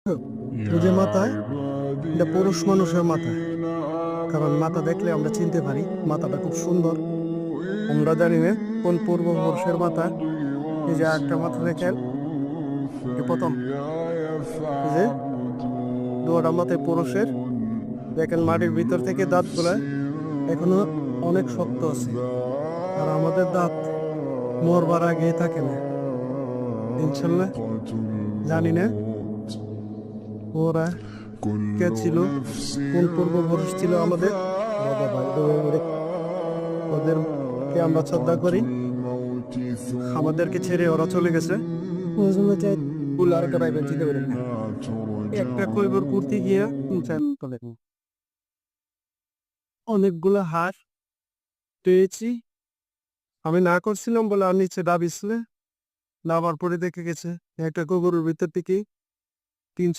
এই যে মাথায়, এটা পুরুষ মানুষের মাথা। কারণ মাথা দেখলে আমরা চিনতে পারি মাথাটা খুব সুন্দর। আমরা জানি না কোন পূর্বপুরুষের মাথা। এই যে একটা মাথা দেখেন, এই প্রথম, এই যে দুটা মাথায় পুরুষের, দেখেন মাটির ভিতর থেকে দাঁতগুলা এখনো অনেক শক্ত আছে। আর আমাদের দাঁত মরবার আগে থাকে না ইনশাল্লাহ। জানি না ওরা কে ছিল, কোন পূর্বপুরুষ ছিল আমাদের। দাদা ভাই ওদেরকে আমরা শ্রদ্ধা করি। আমাদেরকে ছেড়ে ওরা চলে গেছে। ওই জন্য চাই ভুল আরেকটা পাইবেন, চিন্তা করেন না। একটা কইবর করতে গিয়া অনেকগুলো হাঁস পেয়েছি। আমি না করছিলাম বলে আর নিচে ডাবিছিল, নামার পরে দেখে গেছে একটা গোবরের ভিতর থেকে